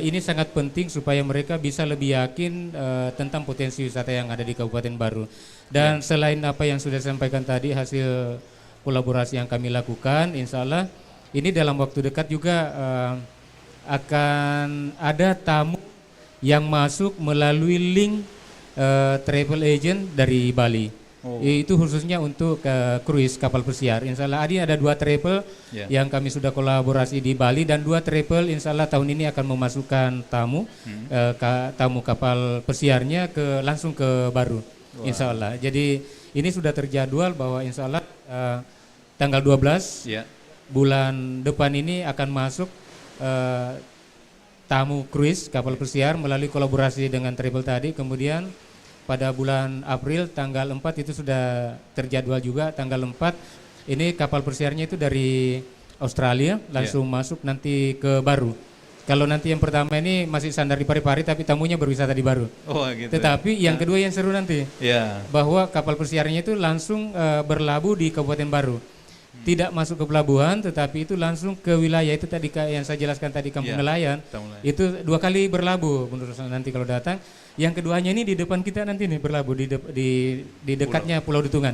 ini sangat penting supaya mereka bisa lebih yakin tentang potensi wisata yang ada di Kabupaten Baru. Dan selain apa yang sudah disampaikan tadi, hasil kolaborasi yang kami lakukan, insya Allah ini dalam waktu dekat juga akan ada tamu yang masuk melalui link travel agent dari Bali. Itu khususnya untuk cruise kapal pesiar. Insya Allah ada 2 travel yang kami sudah kolaborasi di Bali, dan 2 travel insya Allah tahun ini akan memasukkan tamu tamu kapal pesiarnya langsung ke Baru. Insya Allah. Jadi ini sudah terjadwal bahwa insya Allah tanggal 12 bulan depan ini akan masuk tamu cruise kapal pesiar melalui kolaborasi dengan travel tadi. Kemudian pada bulan April tanggal 4 itu sudah terjadwal juga, tanggal 4 ini kapal pesiarnya itu dari Australia langsung masuk nanti ke Baru. Kalau nanti yang pertama ini masih sandar di Parepare tapi tamunya berwisata di Baru. Gitu. Tetapi yang kedua yang seru nanti bahwa kapal pesiarnya itu langsung berlabuh di Kabupaten Baru. Tidak masuk ke pelabuhan, tetapi itu langsung ke wilayah itu tadi yang saya jelaskan tadi, Kampung Nelayan. Itu 2 kali berlabuh menurut saya nanti kalau datang. Yang keduanya ini di depan kita nanti nih berlabuh di dekatnya Pulau Dutungan.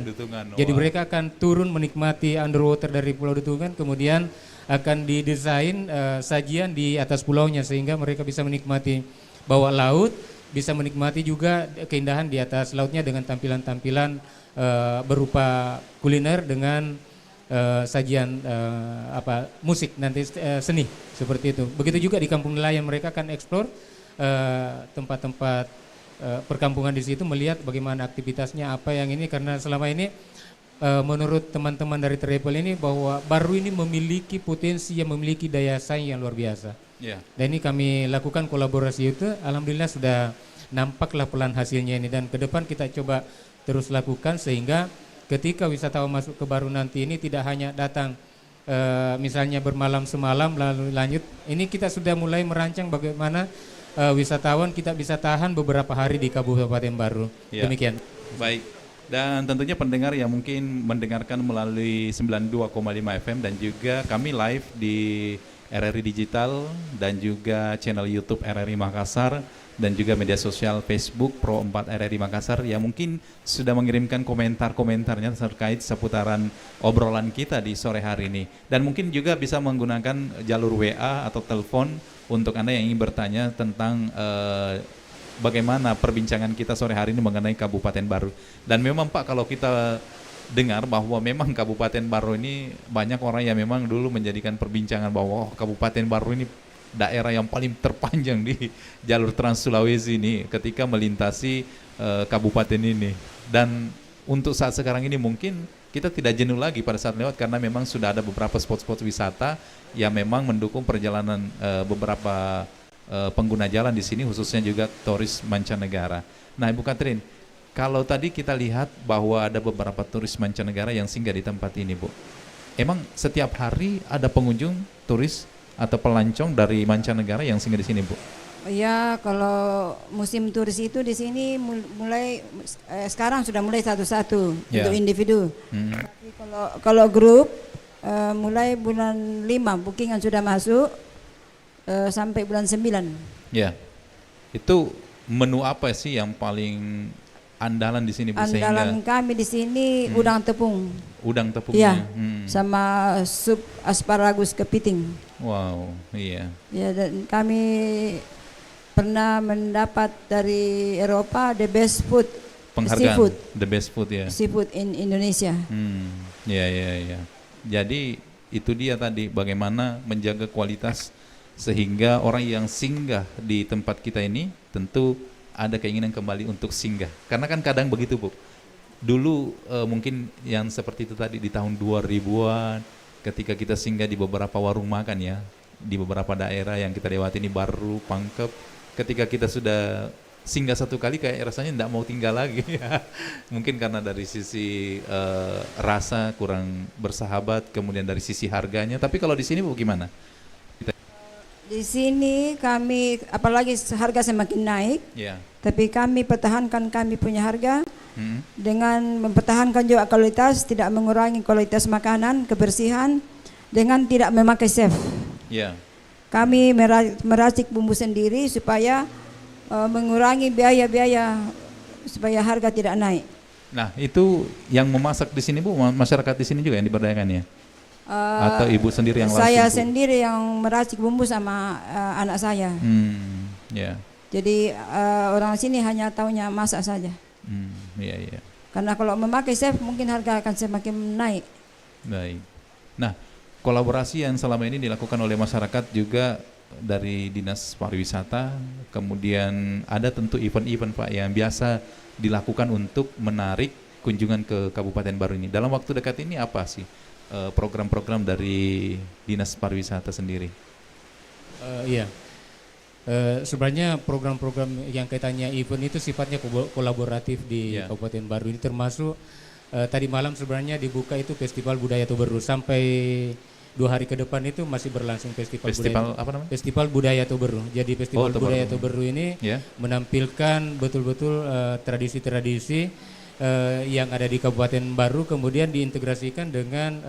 Jadi mereka akan turun menikmati underwater dari Pulau Dutungan, kemudian akan didesain sajian di atas pulaunya sehingga mereka bisa menikmati bawah laut, bisa menikmati juga keindahan di atas lautnya dengan tampilan-tampilan berupa kuliner dengan sajian musik nanti seni seperti itu. Begitu juga di Kampung Nelayan mereka akan eksplor tempat-tempat perkampungan di situ, melihat bagaimana aktivitasnya apa yang ini, karena selama ini menurut teman-teman dari travel ini bahwa Baru ini memiliki potensi yang memiliki daya saing yang luar biasa. Dan ini kami lakukan kolaborasi itu, alhamdulillah sudah nampaklah pelan hasilnya ini, dan ke depan kita coba terus lakukan sehingga ketika wisatawan masuk ke Baru nanti ini tidak hanya datang misalnya bermalam semalam lalu lanjut. Ini kita sudah mulai merancang bagaimana wisatawan kita bisa tahan beberapa hari di Kabupaten Baru. Demikian. Baik. Dan tentunya pendengar yang mungkin mendengarkan melalui 92,5 FM dan juga kami live di RRI Digital dan juga channel YouTube RRI Makassar dan juga media sosial Facebook Pro 4 RRI Makassar yang mungkin sudah mengirimkan komentar-komentarnya terkait seputaran obrolan kita di sore hari ini. Dan mungkin juga bisa menggunakan jalur WA atau telepon untuk Anda yang ingin bertanya tentang bagaimana perbincangan kita sore hari ini mengenai Kabupaten Baru. Dan memang Pak, kalau kita dengar bahwa memang Kabupaten Baru ini banyak orang yang memang dulu menjadikan perbincangan bahwa Kabupaten Baru ini daerah yang paling terpanjang di jalur Trans Sulawesi ini ketika melintasi kabupaten ini. Dan untuk saat sekarang ini mungkin kita tidak jenuh lagi pada saat lewat karena memang sudah ada beberapa spot-spot wisata yang memang mendukung perjalanan beberapa pengguna jalan di sini, khususnya juga turis mancanegara. Nah, Ibu Katrin, kalau tadi kita lihat bahwa ada beberapa turis mancanegara yang singgah di tempat ini, Bu. Emang setiap hari ada pengunjung turis atau pelancong dari mancanegara yang singgah di sini, Bu? Ya, kalau musim turis itu di sini mulai sekarang sudah mulai satu-satu untuk individu. Tapi kalau grup mulai bulan 5 bookingan sudah masuk sampai bulan 9. Ya. Itu menu apa sih yang paling andalan di sini, Bu? Andalan kami di sini udang tepung. Udang tepung. Iya. Sama sup asparagus kepiting. Wow, iya. Ya, dan kami pernah mendapat dari Eropa the best food, penghargaan seafood. The best food ya. Seafood in Indonesia. Iya. Jadi itu dia tadi bagaimana menjaga kualitas sehingga orang yang singgah di tempat kita ini tentu ada keinginan kembali untuk singgah. Karena kan kadang begitu, Bu. Dulu mungkin yang seperti itu tadi di tahun 2000-an ketika kita singgah di beberapa warung makan ya, di beberapa daerah yang kita lewati ini Baru, Pangkep, ketika kita sudah singgah satu kali kayak rasanya tidak mau tinggal lagi ya. Mungkin karena dari sisi rasa kurang bersahabat, kemudian dari sisi harganya. Tapi kalau di sini Bu gimana? Di sini kami apalagi harga semakin naik, tapi kami pertahankan kami punya harga dengan mempertahankan juga kualitas, tidak mengurangi kualitas makanan, kebersihan, dengan tidak memakai chef. Kami meracik bumbu sendiri supaya mengurangi biaya-biaya supaya harga tidak naik. Nah, itu yang memasak di sini Bu, masyarakat di sini juga yang diberdayakan ya? Atau ibu sendiri yang langsung? Saya sendiri yang meracik bumbu sama anak saya. Ya. Jadi orang sini hanya taunya masak saja. Iya. Karena kalau memakai chef mungkin harga akan semakin naik. Baik. Nah, kolaborasi yang selama ini dilakukan oleh masyarakat juga dari Dinas Pariwisata, kemudian ada tentu event-event Pak yang biasa dilakukan untuk menarik kunjungan ke Kabupaten Baru ini. Dalam waktu dekat ini apa sih program-program dari Dinas Pariwisata sendiri? Iya. Sebenarnya program-program yang kaitannya event itu sifatnya kolaboratif di Kabupaten Baru ini, termasuk tadi malam sebenarnya dibuka itu Festival Budaya Toberru. Sampai 2 hari ke depan itu masih berlangsung Festival Budaya. Apa namanya? Festival Budaya Toberru. Jadi Festival Budaya Toberru ini menampilkan betul-betul tradisi-tradisi yang ada di Kabupaten Baru, kemudian diintegrasikan dengan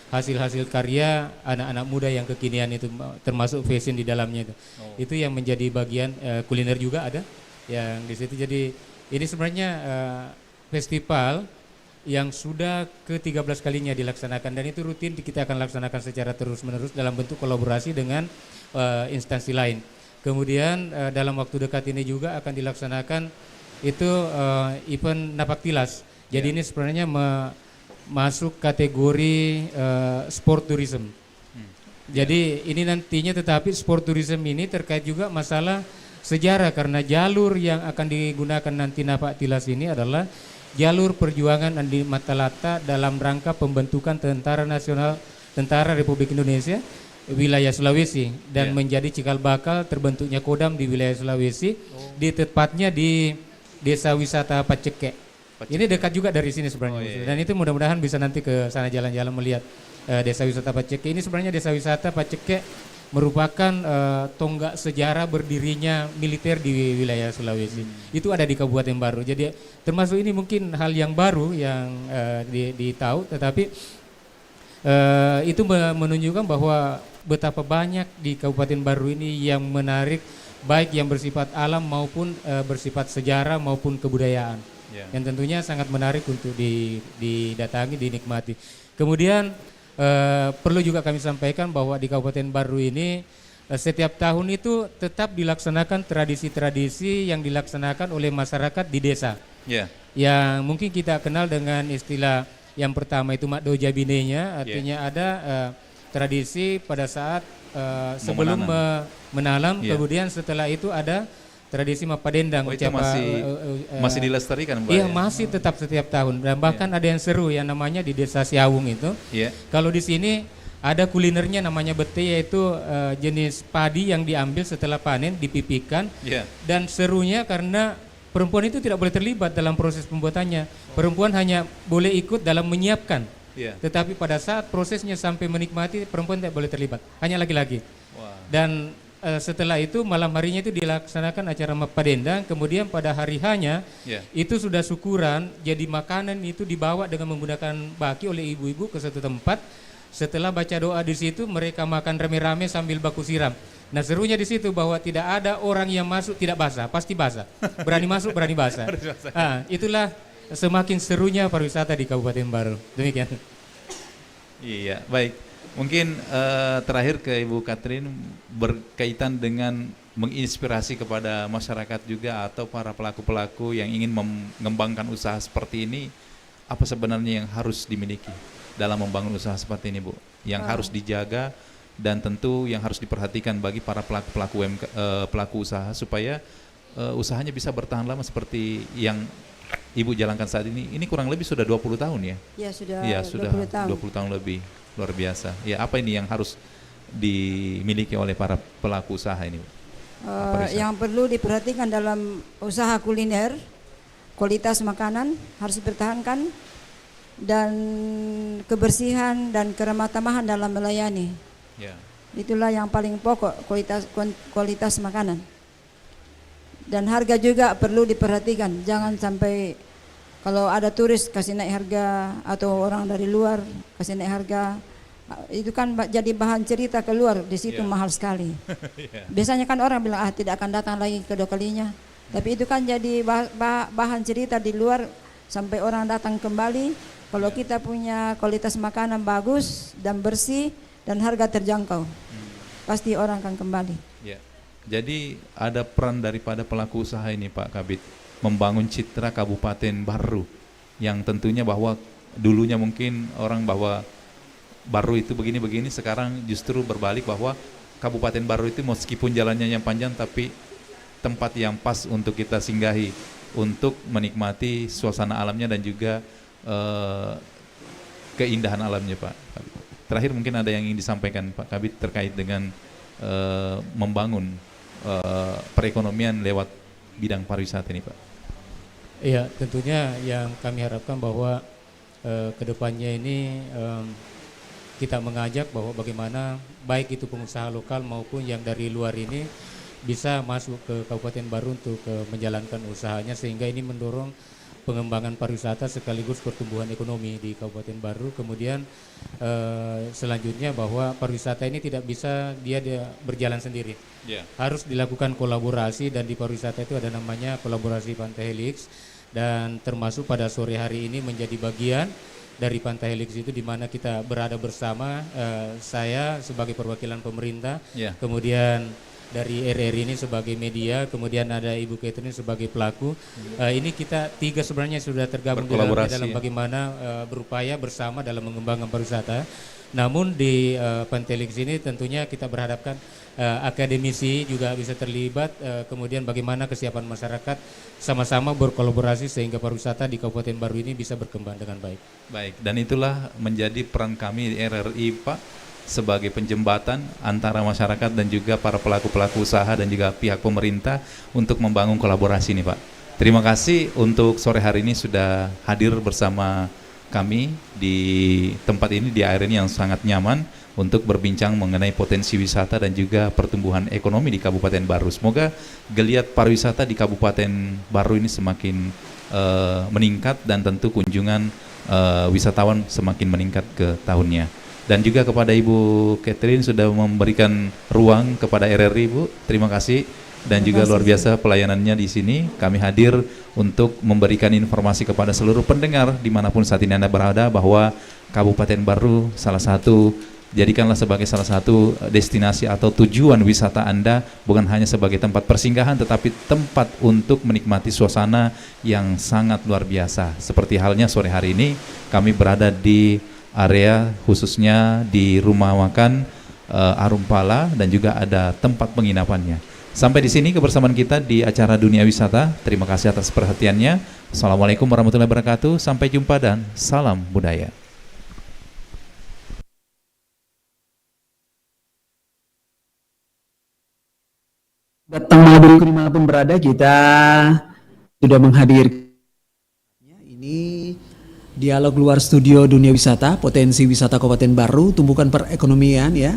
hasil-hasil karya anak-anak muda yang kekinian itu, termasuk fashion di dalamnya itu. Itu yang menjadi bagian kuliner juga ada yang di situ. Jadi ini sebenarnya festival yang sudah ke-13 kalinya dilaksanakan, dan itu rutin kita akan laksanakan secara terus-menerus dalam bentuk kolaborasi dengan instansi lain. Kemudian dalam waktu dekat ini juga akan dilaksanakan itu event Napak Tilas. Jadi ini sebenarnya masuk kategori sport tourism. Jadi ini nantinya, tetapi sport tourism ini terkait juga masalah sejarah, karena jalur yang akan digunakan nanti Napak Tilas ini adalah jalur perjuangan Andi Matalata dalam rangka pembentukan Tentara Nasional Tentara Republik Indonesia wilayah Sulawesi, dan menjadi cikal bakal terbentuknya Kodam di wilayah Sulawesi, di tepatnya di Desa Wisata Paceke. Ini dekat juga dari sini sebenarnya. Dan itu mudah-mudahan bisa nanti ke sana jalan-jalan melihat Desa Wisata Paceke. Ini sebenarnya Desa Wisata Paceke merupakan tonggak sejarah berdirinya militer di wilayah Sulawesi. Itu ada di Kabupaten Baru. Jadi termasuk ini mungkin hal yang baru yang ditahu, tetapi itu menunjukkan bahwa betapa banyak di Kabupaten Baru ini yang menarik, baik yang bersifat alam maupun bersifat sejarah maupun kebudayaan. Yang tentunya sangat menarik untuk didatangi, dinikmati. Kemudian perlu juga kami sampaikan bahwa di Kabupaten Baru ini setiap tahun itu tetap dilaksanakan tradisi-tradisi yang dilaksanakan oleh masyarakat di desa. Yang mungkin kita kenal dengan istilah yang pertama itu Makdo Jabinenya, artinya ada tradisi pada saat sebelum menanam, kemudian setelah itu ada tradisi Mapadendang. Itu masih dilestarikan Mbak? Iya, masih tetap setiap tahun, dan bahkan ada yang seru yang namanya di Desa Siawung itu. Kalau di sini ada kulinernya namanya bete, yaitu jenis padi yang diambil setelah panen, dipipikan. Dan serunya karena perempuan itu tidak boleh terlibat dalam proses pembuatannya. Perempuan hanya boleh ikut dalam menyiapkan. Tetapi pada saat prosesnya sampai menikmati, perempuan tidak boleh terlibat, hanya laki-laki. Dan setelah itu malam harinya itu dilaksanakan acara Mapadendang, kemudian pada hari hanya itu sudah syukuran, jadi makanan itu dibawa dengan menggunakan baki oleh ibu-ibu ke satu tempat. Setelah baca doa di situ, mereka makan rame-rame sambil baku siram. Nah, serunya di situ bahwa tidak ada orang yang masuk tidak basah, pasti basah. Berani masuk, berani basah. Itulah semakin serunya pariwisata di Kabupaten Baru. Demikian. Iya, baik. Mungkin terakhir ke Ibu Katrin, berkaitan dengan menginspirasi kepada masyarakat juga atau para pelaku-pelaku yang ingin mengembangkan usaha seperti ini, apa sebenarnya yang harus dimiliki dalam membangun usaha seperti ini, Bu? Yang harus dijaga dan tentu yang harus diperhatikan bagi para pelaku usaha supaya usahanya bisa bertahan lama seperti yang Ibu jalankan saat ini. Ini kurang lebih sudah 20 tahun ya? Ya, sudah 20 tahun. 20 tahun lebih. Luar biasa. Ya, apa ini yang harus dimiliki oleh para pelaku usaha ini? Yang perlu diperhatikan dalam usaha kuliner, kualitas makanan harus dipertahankan, dan kebersihan dan keramah tamahan dalam melayani. Itulah yang paling pokok, kualitas makanan. Dan harga juga perlu diperhatikan. Jangan sampai kalau ada turis kasih naik harga, atau orang dari luar kasih naik harga, itu kan jadi bahan cerita keluar di situ, mahal sekali. Biasanya kan orang bilang tidak akan datang lagi kedua kalinya, tapi itu kan jadi bahan cerita di luar sampai orang datang kembali Kalau kita punya kualitas makanan bagus dan bersih dan harga terjangkau, pasti orang akan kembali. Ya. Jadi ada peran daripada pelaku usaha ini Pak Kabid membangun citra Kabupaten Baru yang tentunya bahwa dulunya mungkin orang bahwa Baru itu begini-begini, sekarang justru berbalik bahwa Kabupaten Baru itu meskipun jalannya yang panjang tapi tempat yang pas untuk kita singgahi untuk menikmati suasana alamnya dan juga keindahan alamnya Pak Kabid. Terakhir mungkin ada yang ingin disampaikan Pak Kabid terkait dengan membangun perekonomian lewat bidang pariwisata ini Pak. Iya, tentunya yang kami harapkan bahwa kedepannya ini kita mengajak bahwa bagaimana baik itu pengusaha lokal maupun yang dari luar ini bisa masuk ke Kabupaten Baru untuk menjalankan usahanya, sehingga ini mendorong pengembangan pariwisata sekaligus pertumbuhan ekonomi di Kabupaten Baru. Kemudian selanjutnya bahwa pariwisata ini tidak bisa dia berjalan sendiri, harus dilakukan kolaborasi, dan di pariwisata itu ada namanya kolaborasi Pantai Helix, dan termasuk pada sore hari ini menjadi bagian dari Pantai Helix itu di mana kita berada bersama, saya sebagai perwakilan pemerintah, kemudian dari RRI ini sebagai media, kemudian ada Ibu Catherine sebagai pelaku. Ini kita tiga sebenarnya sudah tergabung dalam bagaimana berupaya bersama dalam mengembangkan pariwisata. Namun di Pantai Helix ini tentunya kita berharapkan akademisi juga bisa terlibat, kemudian bagaimana kesiapan masyarakat sama-sama berkolaborasi sehingga pariwisata di Kabupaten Baru ini bisa berkembang dengan baik. Baik, dan itulah menjadi peran kami di RRI Pak, sebagai penjembatan antara masyarakat dan juga para pelaku-pelaku usaha dan juga pihak pemerintah untuk membangun kolaborasi ini Pak. Terima kasih untuk sore hari ini sudah hadir bersama kami di tempat ini, di area ini yang sangat nyaman untuk berbincang mengenai potensi wisata dan juga pertumbuhan ekonomi di Kabupaten Baru. Semoga geliat pariwisata di Kabupaten Baru ini semakin meningkat dan tentu kunjungan wisatawan semakin meningkat ke tahunnya. Dan juga kepada Ibu Catherine sudah memberikan ruang kepada RRI, Bu. Terima kasih. Dan juga luar biasa pelayanannya di sini. Kami hadir untuk memberikan informasi kepada seluruh pendengar dimanapun saat ini Anda berada bahwa Kabupaten Baru jadikanlah sebagai salah satu destinasi atau tujuan wisata Anda, bukan hanya sebagai tempat persinggahan tetapi tempat untuk menikmati suasana yang sangat luar biasa. Seperti halnya sore hari ini kami berada di area khususnya di rumah makan Arum Pala dan juga ada tempat penginapannya. Sampai di sini kebersamaan kita di acara Dunia Wisata. Terima kasih atas perhatiannya. Assalamualaikum warahmatullahi wabarakatuh. Sampai jumpa dan salam budaya. Datang Maberiku dimanapun berada, kita sudah menghadirkan ini dialog luar studio Dunia Wisata, potensi wisata Kabupaten Baru, tumbukan perekonomian ya.